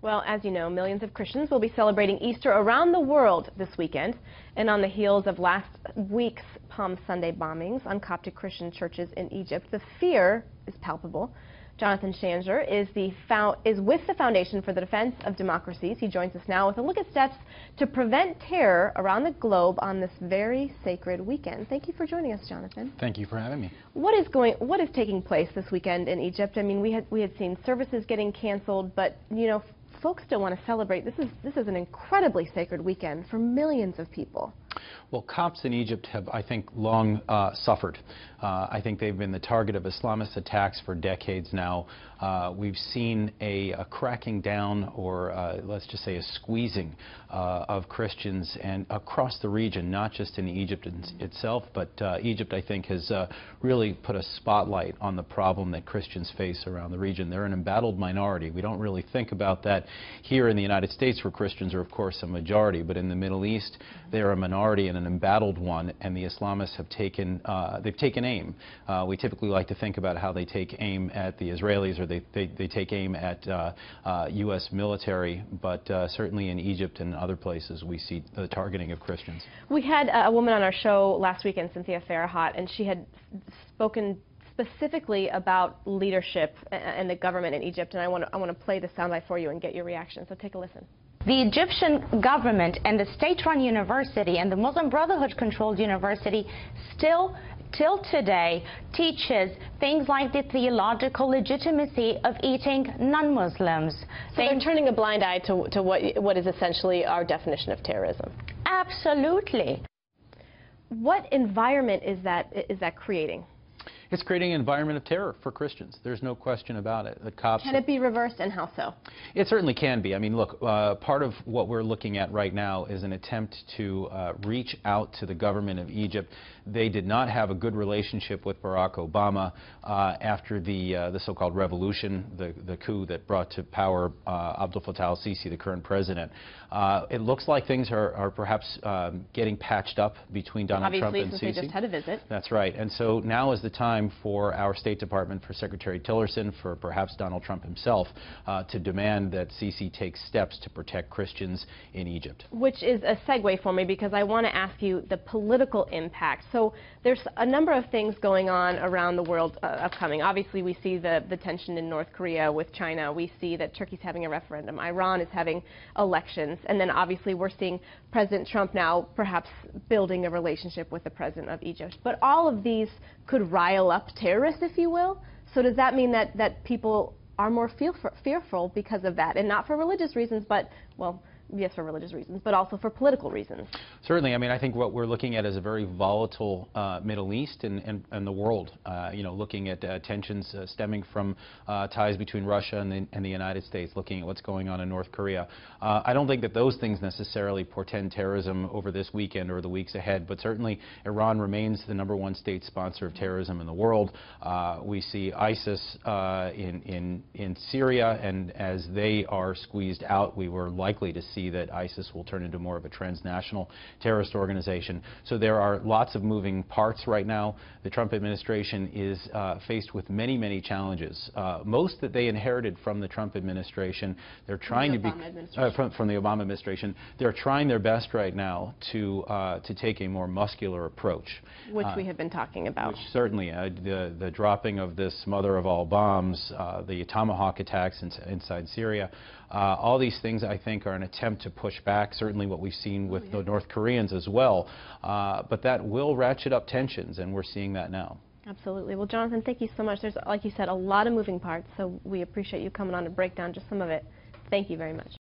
Well, as you know, millions of Christians will be celebrating Easter around the world this weekend. And on the heels of last week's Palm Sunday bombings on Coptic Christian churches in Egypt, the fear is palpable. Jonathan Shanger is with the Foundation for the Defense of Democracies. He joins us now with a look at steps to prevent terror around the globe on this very sacred weekend. Thank you for joining us, Jonathan. Thank you for having me. What is taking place this weekend in Egypt? I mean, we had seen services getting canceled, but you know, folks still want to celebrate. This is an incredibly sacred weekend for millions of people. Well, Copts in Egypt have, I think, long suffered. I think they've been the target of Islamist attacks for decades now. We've seen a cracking down, or let's just say a squeezing of Christians and across the region, not just in Egypt itself, but Egypt, I think, has really put a spotlight on the problem that Christians face around the region. They're an embattled minority. We don't really think about that here in the United States, where Christians are, of course, a majority, but in the Middle East, they're a minority and an embattled one, and the Islamists have taken aim. We typically like to think about how they take aim at the Israelis, or they take aim at U.S. military, but certainly in Egypt and other places we see the targeting of Christians. We had a woman on our show last weekend, Cynthia Farrahat, and she had spoken specifically about leadership and the government in Egypt, and I want to play the soundbite for you and get your reaction, so take a listen. The Egyptian government and the state-run university and the Muslim Brotherhood-controlled university still, till today, teaches things like the theological legitimacy of eating non-Muslims. So they're turning a blind eye to what is essentially our definition of terrorism. Absolutely. What environment is that creating? It's creating an environment of terror for Christians. There's no question about it. The Copts. Can it be reversed, and how so? It certainly can be. I mean, look, part of what we're looking at right now is an attempt to reach out to the government of Egypt. They did not have a good relationship with Barack Obama after the so-called revolution, the coup that brought to power Abdel Fattah al-Sisi, the current president. It looks like things are perhaps getting patched up between Donald Trump and Sisi. Obviously, since they just had a visit. That's right. And so now is the time for our State Department, for Secretary Tillerson, for perhaps Donald Trump himself, to demand that Sisi take steps to protect Christians in Egypt. Which is a segue for me, because I want to ask you the political impact. So there's a number of things going on around the world upcoming. Obviously, we see the tension in North Korea with China. We see that Turkey's having a referendum. Iran is having elections. And then obviously we're seeing President Trump now perhaps building a relationship with the president of Egypt. But all of these could rile up terrorists, if you will. So does that mean that people are more fearful because of that? And not for religious reasons, but, well, yes, for religious reasons, but also for political reasons. Certainly. I mean, I think what we're looking at is a very volatile Middle East and the world. You know, looking at tensions stemming from ties between Russia and the United States, looking at what's going on in North Korea. I don't think that those things necessarily portend terrorism over this weekend or the weeks ahead, but certainly Iran remains the #1 state sponsor of terrorism in the world. We see ISIS in Syria, and as they are squeezed out, we were likely to see that ISIS will turn into more of a transnational terrorist organization. So there are lots of moving parts right now. The Trump administration is faced with many, many challenges. Most that they inherited from the Trump administration. They're trying from the Obama administration. They're trying their best right now to take a more muscular approach. Which we have been talking about. Which certainly, the dropping of this mother of all bombs, the Tomahawk attacks inside Syria, all these things, I think, are an attempt to push back, certainly what we've seen with the North Koreans as well. But that will ratchet up tensions, and we're seeing that now. Absolutely. Well, Jonathan, thank you so much. There's, like you said, a lot of moving parts, so we appreciate you coming on to break down just some of it. Thank you very much.